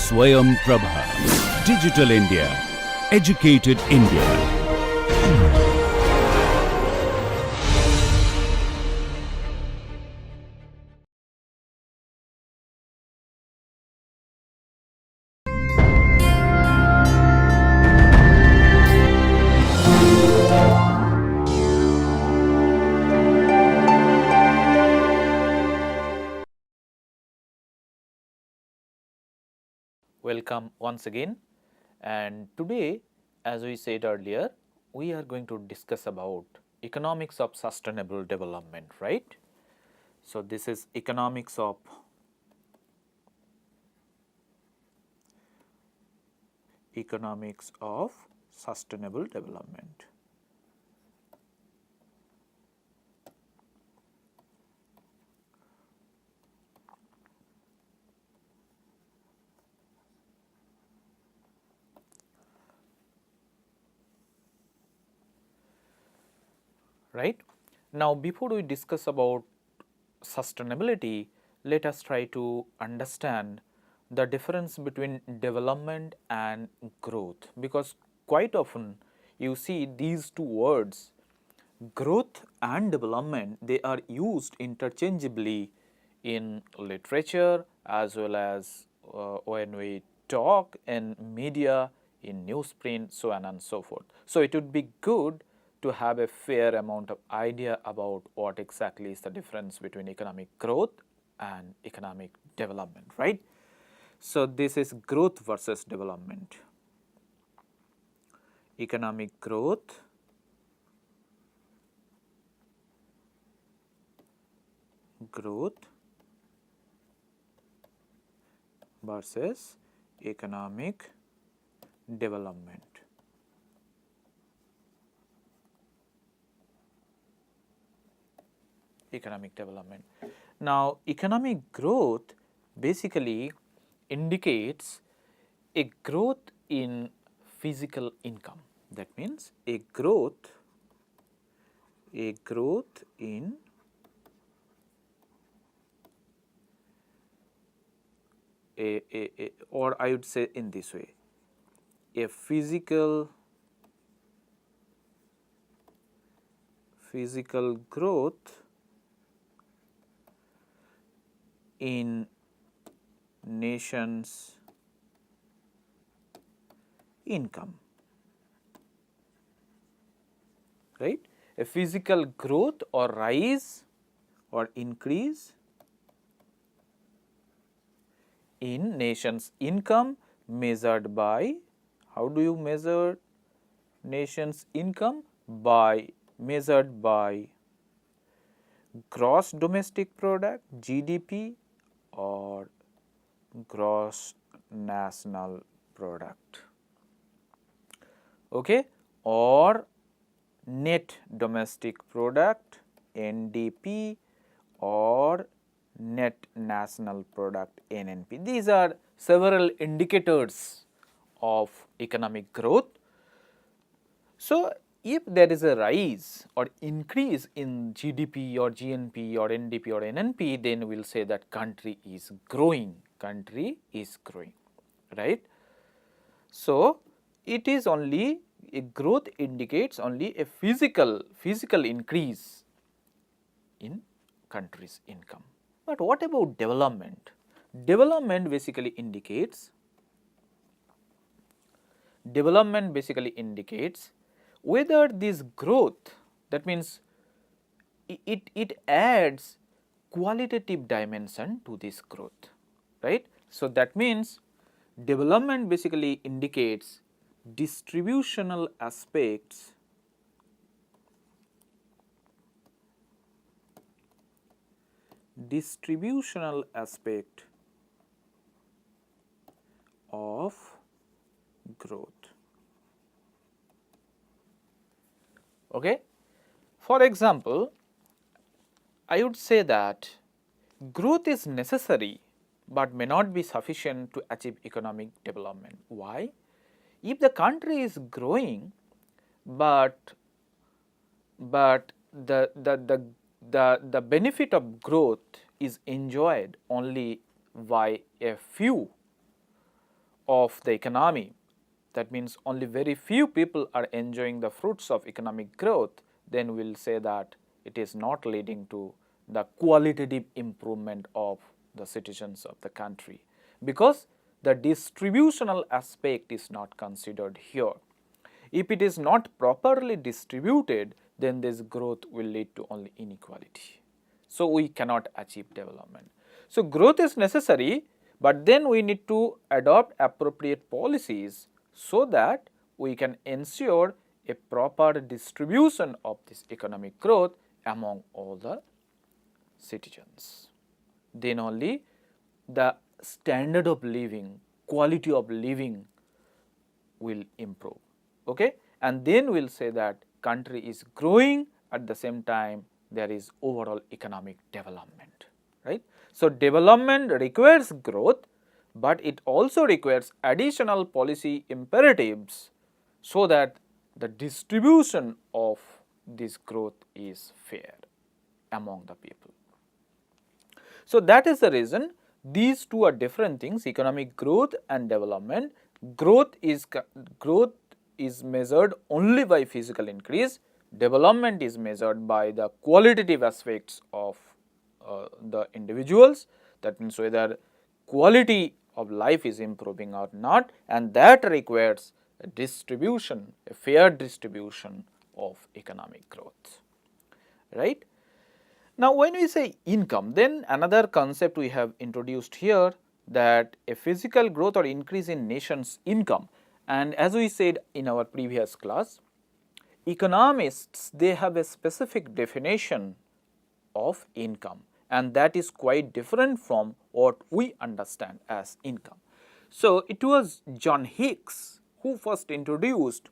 Swayam Prabha. Digital India. Educated India. Welcome once again, and today, as we said earlier, we are going to discuss about economics of sustainable development, right? So, this is economics of sustainable development. Right? Now, before we discuss about sustainability, let us try to understand the difference between development and growth, because quite often you see these two words, growth and development, they are used interchangeably in literature as well as when we talk in media, in newsprint, so on and so forth. So, it would be good to have a fair amount of idea about what exactly is the difference between economic growth and economic development, right. So, this is growth versus development. Economic growth versus economic development. Economic development. Now, economic growth basically indicates a growth in physical income. That means a growth in or I would say in this way, a physical growth in nation's income, right. A physical growth or rise or increase in nation's income measured by, how do you measure nation's income? Measured by gross domestic product, GDP, or gross national product, okay, or net domestic product, NDP, or net national product, NNP. These are several indicators of economic growth. So, if there is a rise or increase in GDP or GNP or NDP or NNP, then we will say that country is growing, right. So, it is only a growth indicates only a physical increase in country's income. But what about development? Development basically indicates whether this growth, that means it adds qualitative dimension to this growth, right. So, that means development basically indicates distributional aspects of growth. Okay. For example, I would say that growth is necessary, but may not be sufficient to achieve economic development. Why? If the country is growing, but the benefit of growth is enjoyed only by a few, of the economy, that means only very few people are enjoying the fruits of economic growth, then we will say that it is not leading to the qualitative improvement of the citizens of the country, because the distributional aspect is not considered here. If it is not properly distributed, then this growth will lead to only inequality. So, we cannot achieve development. So, growth is necessary, but then we need to adopt appropriate policies so that we can ensure a proper distribution of this economic growth among all the citizens. Then only the standard of living, quality of living will improve, okay? And then we will say that country is growing, at the same time there is overall economic development, right? So, development requires growth, but it also requires additional policy imperatives so that the distribution of this growth is fair among the people. So, that is the reason these two are different things, economic growth and development. Growth is measured only by physical increase, development is measured by the qualitative aspects of the individuals, that means whether quality of life is improving or not, and that requires a distribution, a fair distribution of economic growth, right. Now, when we say income, then another concept we have introduced here, that a physical growth or increase in nation's income, and as we said in our previous class, economists, they have a specific definition of income, and that is quite different from what we understand as income. So, it was John Hicks who first introduced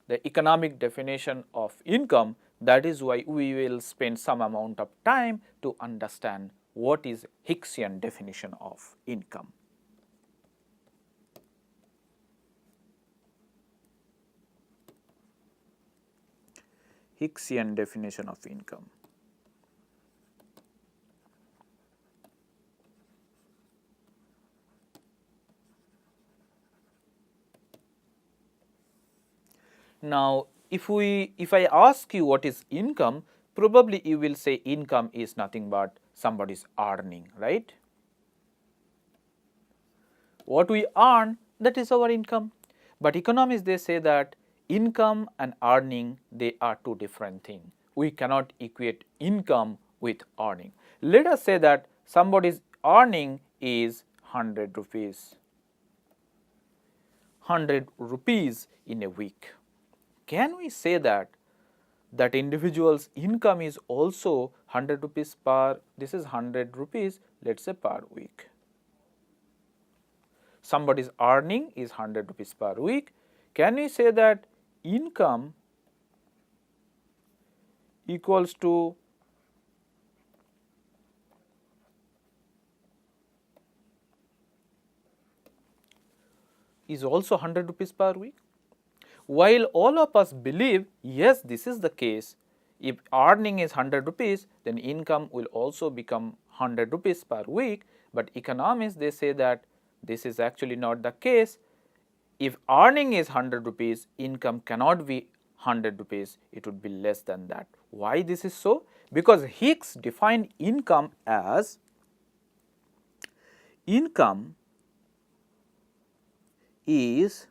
the economic definition of income. That is why we will spend some amount of time to understand what is Hicksian definition of income. Hicksian definition of income. Now, if I ask you what is income, probably you will say income is nothing but somebody's earning, right? What we earn, that is our income. But economists, they say that income and earning, they are two different things. We cannot equate income with earning. Let us say that somebody's earning is 100 rupees, 100 rupees in a week. Can we say that individual's income is also 100 rupees per, this is 100 rupees, let us say, per week. Somebody's earning is 100 rupees per week. Can we say that income equals to is also 100 rupees per week? While all of us believe, yes, this is the case, if earning is 100 rupees, then income will also become 100 rupees per week, but economists, they say that this is actually not the case. If earning is 100 rupees, income cannot be 100 rupees, it would be less than that. Why this is so? Because Hicks defined income as income is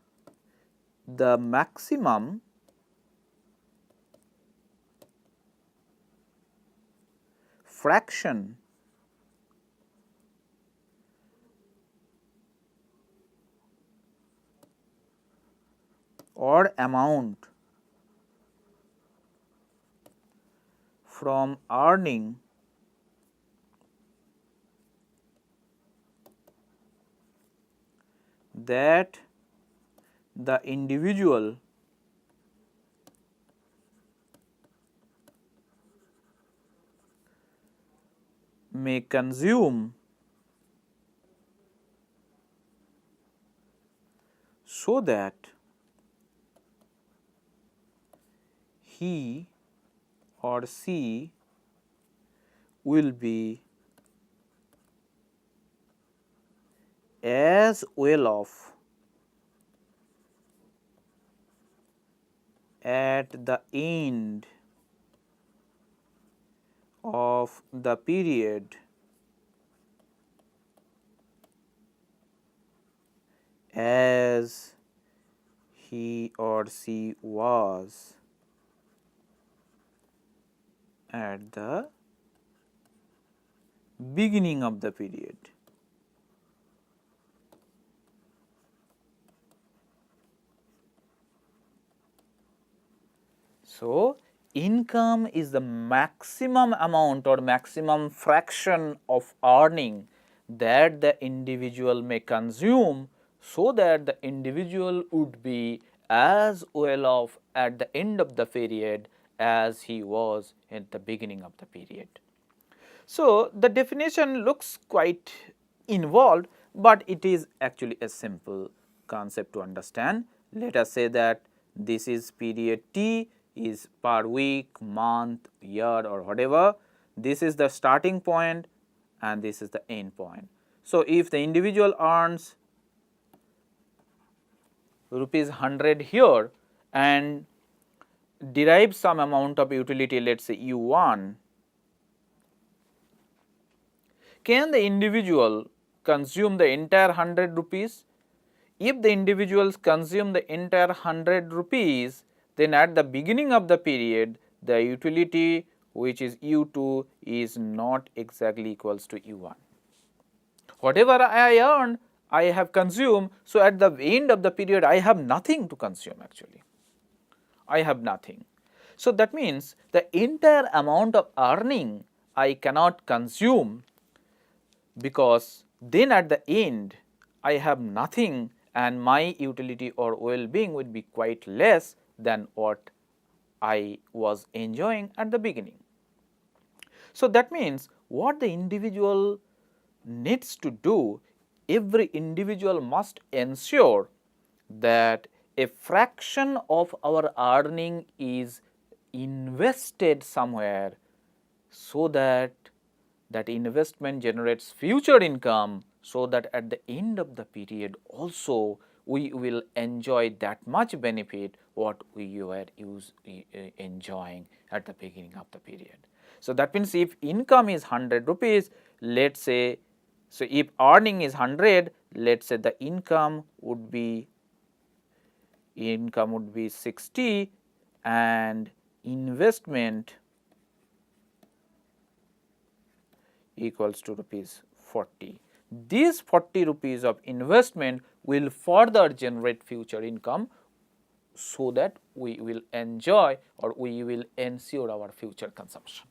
the maximum fraction or amount from earning that the individual may consume so that he or she will be as well off at the end of the period as he or she was at the beginning of the period. So, income is the maximum amount or maximum fraction of earning that the individual may consume, so that the individual would be as well off at the end of the period as he was at the beginning of the period. So, the definition looks quite involved, but it is actually a simple concept to understand. Let us say that this is period T is per week, month, year or whatever. This is the starting point and this is the end point. So, if the individual earns rupees 100 here and derives some amount of utility, let us say U1, can the individual consume the entire 100 rupees? If the individuals consume the entire 100 rupees, then at the beginning of the period, the utility which is U2 is not exactly equals to U1. Whatever I earned, I have consumed, so at the end of the period, I have nothing to consume actually. I have nothing. So that means the entire amount of earning I cannot consume, because then at the end I have nothing and my utility or well-being would be quite less than what I was enjoying at the beginning. So that means what the individual needs to do, every individual must ensure that a fraction of our earning is invested somewhere, so that that investment generates future income, so that at the end of the period also we will enjoy that much benefit what we were enjoying at the beginning of the period. So that means if income is 100 rupees, let us say, so if earning is 100, let us say the income would be 60 and investment equals to rupees 40. These 40 rupees of investment will further generate future income, so that we will enjoy or we will ensure our future consumption.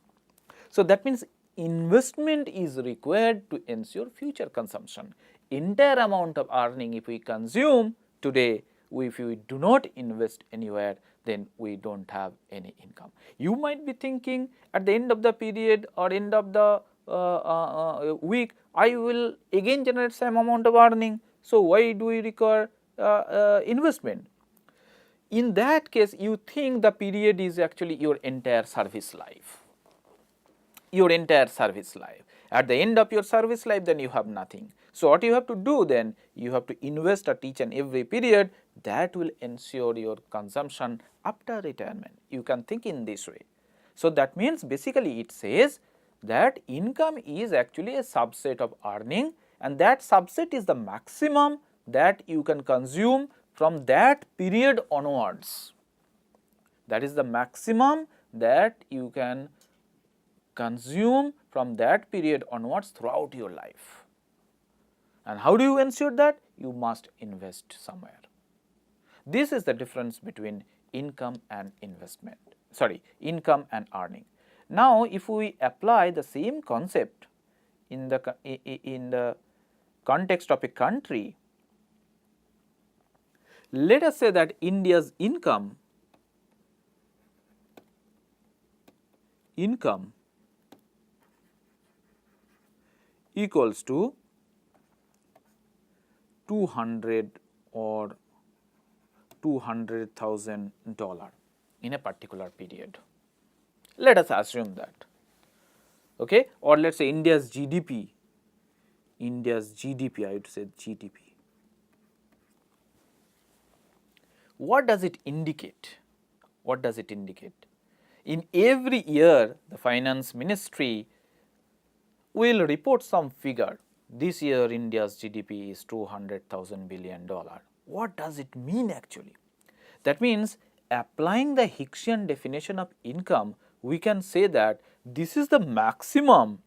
So that means investment is required to ensure future consumption. Entire amount of earning if we consume today, if we do not invest anywhere, then we do not have any income. You might be thinking at the end of the period or end of the week, I will again generate some amount of earning. So why do we require investment? In that case, you think the period is actually your entire service life. Your entire service life. At the end of your service life, then you have nothing. So what you have to do then, you have to invest at each and every period that will ensure your consumption after retirement. You can think in this way. So that means basically it says that income is actually a subset of earning, and that subset is the maximum that you can consume from that period onwards. That is the maximum that you can consume from that period onwards throughout your life. And how do you ensure that? You must invest somewhere. This is the difference between income and investment, income and earning. Now, if we apply the same concept in the context of a country, let us say that India's income equals to 200 or $200,000 in a particular period. Let us assume that, okay, or let us say India's GDP, I would say GDP. What does it indicate? What does it indicate? In every year, the finance ministry will report some figure. This year, India's GDP is $200,000 billion. What does it mean actually? That means applying the Hickshian definition of income, we can say that this is the maximum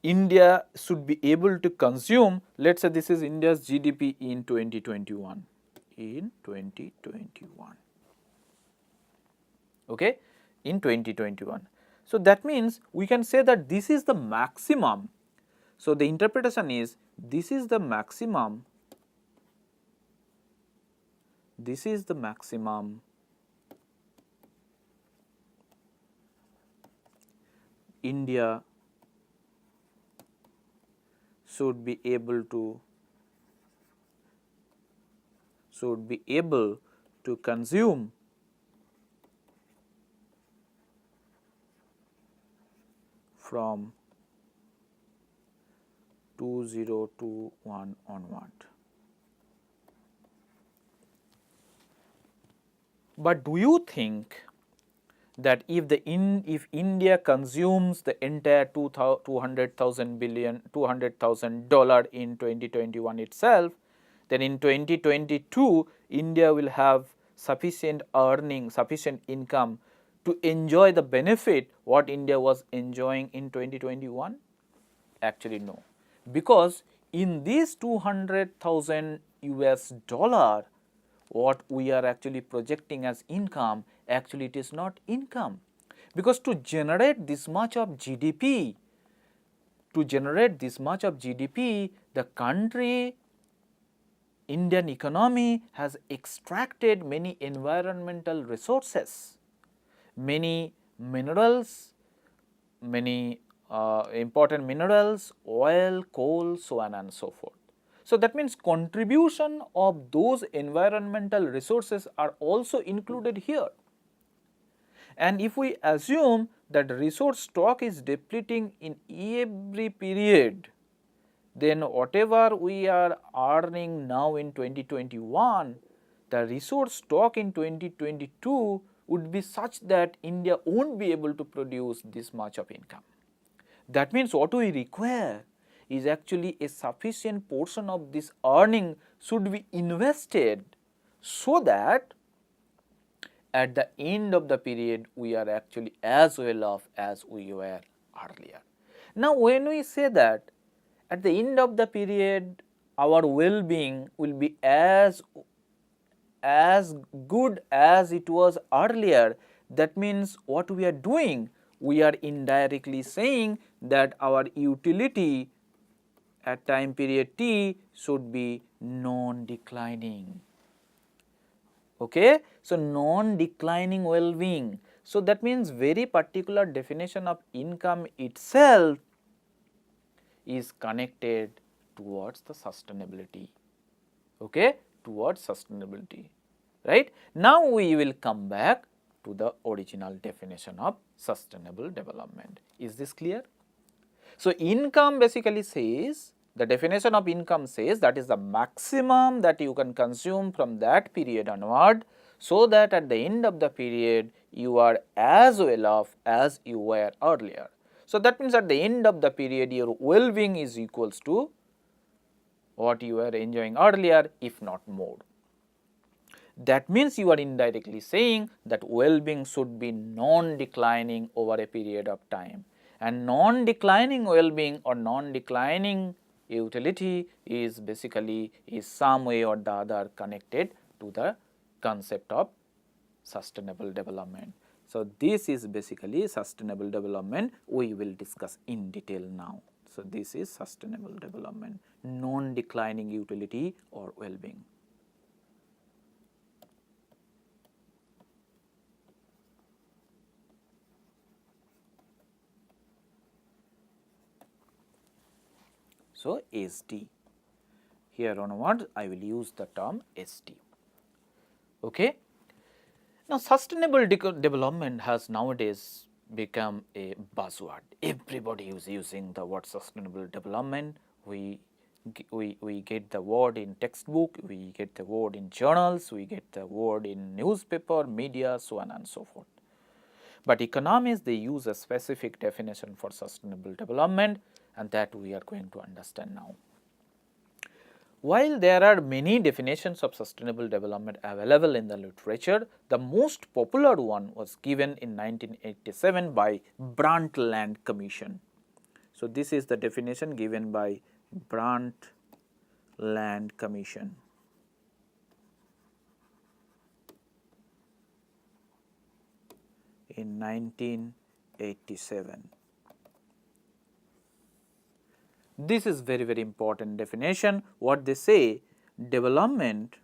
India should be able to consume. Let us say this is India's GDP in 2021. In 2021. Okay, in 2021. So, that means we can say that this is the maximum. So, the interpretation is this is the maximum, this is the maximum India should be able to consume from 2021 onward. But do you think that if India consumes the entire $200,000 in 2021 itself, then in 2022 India will have sufficient earning, sufficient income to enjoy the benefit what India was enjoying in 2021? Actually no, because in this 200,000 US dollar, what we are actually projecting as income, actually it is not income, because to generate this much of GDP, the country, Indian economy has extracted many environmental resources, many minerals, many important minerals, oil, coal, so on and so forth. So, that means contribution of those environmental resources are also included here. And if we assume that resource stock is depleting in every period, then whatever we are earning now in 2021, the resource stock in 2022 would be such that India won't be able to produce this much of income. That means what we require is actually a sufficient portion of this earning should be invested, so that at the end of the period we are actually as well off as we were earlier. Now, when we say that at the end of the period our well-being will be as good as it was earlier, that means what we are doing, we are indirectly saying that our utility at time period T should be non-declining. Okay? So, non-declining well-being. So, that means very particular definition of income itself is connected towards the sustainability, okay, towards sustainability, right. Now, we will come back to the original definition of sustainable development. Is this clear? So, income basically says, the definition of income says that is the maximum that you can consume from that period onward, so that at the end of the period you are as well off as you were earlier. So, that means at the end of the period your well-being is equals to what you were enjoying earlier, if not more. That means you are indirectly saying that well-being should be non-declining over a period of time, and non-declining well-being or non-declining utility is basically some way or the other connected to the concept of sustainable development. So, this is basically sustainable development we will discuss in detail now. So, this is sustainable development, non-declining utility or well-being. So, SD, here onwards I will use the term SD. Okay. Now, sustainable development has nowadays become a buzzword. Everybody is using the word sustainable development. We we get the word in textbook, we get the word in journals, we get the word in newspaper, media, so on and so forth. But economists, they use a specific definition for sustainable development, and that we are going to understand now. While there are many definitions of sustainable development available in the literature, the most popular one was given in 1987 by Brundtland Commission. So, this is the definition given by Brundtland Commission. In 1987. This is very, very important definition. What they say, development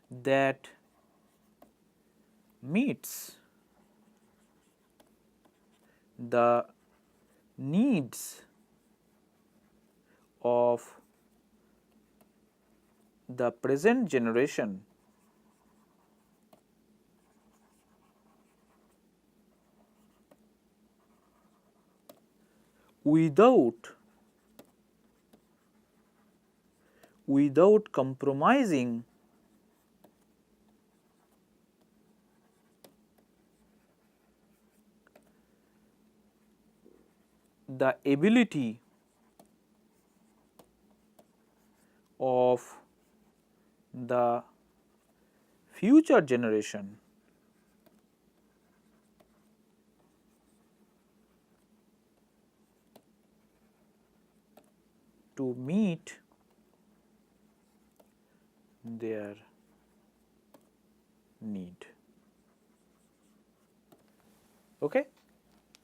that meets the needs of the present generation without compromising the ability of the future generation to meet their need. Okay?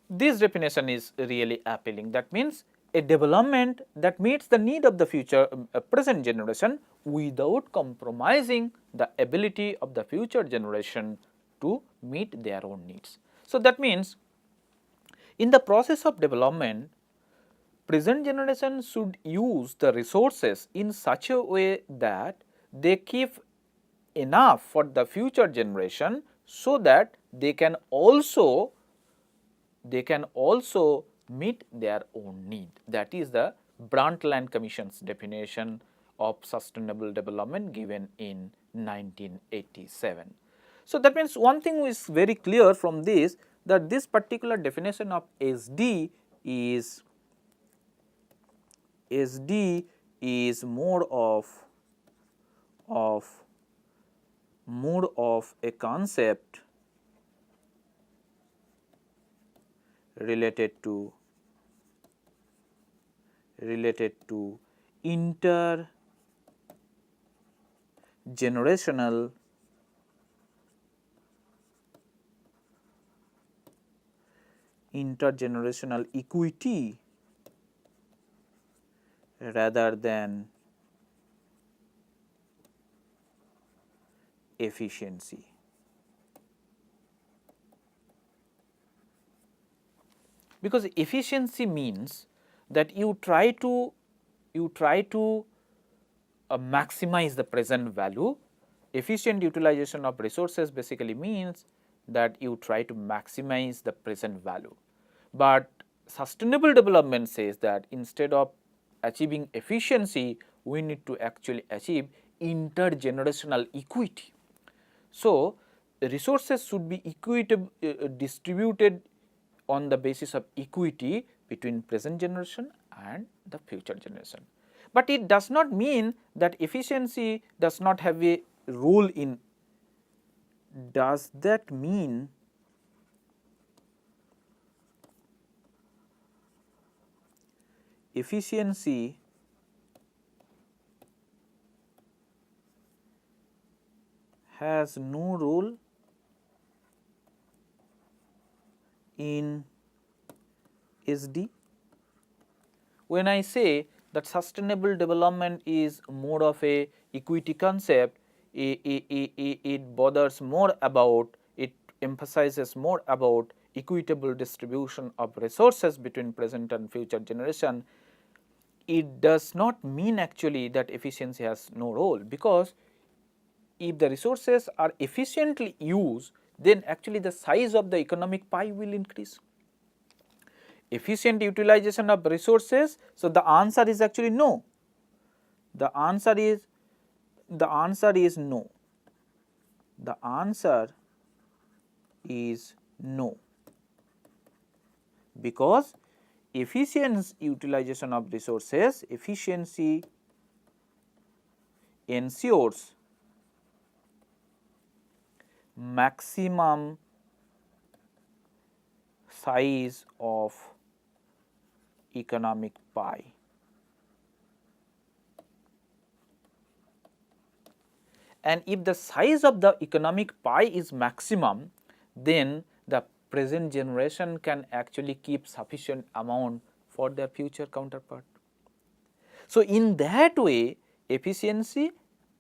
This definition is really appealing. That means a development that meets the need of the future present generation without compromising the ability of the future generation to meet their own needs. So, that means in the process of development, present generation should use the resources in such a way that they keep enough for the future generation, so that they can also meet their own need. That is the Brundtland Commission's definition of sustainable development given in 1987. So, that means one thing is very clear from this, that this particular definition of SD is more of a concept related to intergenerational equity rather than efficiency. Because efficiency means that you try to maximize the present value. Efficient utilization of resources basically means that you try to maximize the present value. But sustainable development says that instead of achieving efficiency, we need to actually achieve intergenerational equity. So, resources should be distributed on the basis of equity between present generation and the future generation. But it does not mean that efficiency does not have a role in. Does that mean efficiency has no role in SD? When I say that sustainable development is more of a equity concept, it bothers more about, it emphasizes more about equitable distribution of resources between present and future generation. It does not mean actually that efficiency has no role, because if the resources are efficiently used, then actually the size of the economic pie will increase. efficient utilization of resources? So, the answer is actually no. The answer is no. The answer is no, because efficient utilization of resources, efficiency ensures maximum size of economic pie. And if the size of the economic pie is maximum, then the present generation can actually keep sufficient amount for their future counterpart. So, in that way, efficiency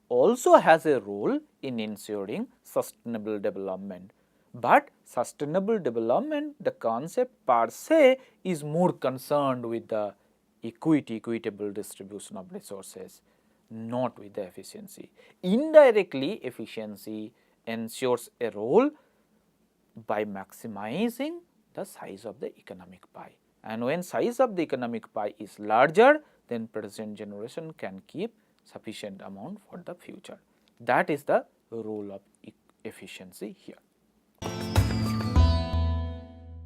also has a role in ensuring sustainable development. But sustainable development, the concept per se, is more concerned with the equitable distribution of resources, not with the efficiency. Indirectly, efficiency ensures a role by maximizing the size of the economic pie. And when size of the economic pie is larger, then present generation can keep sufficient amount for the future. That is the role of efficiency here.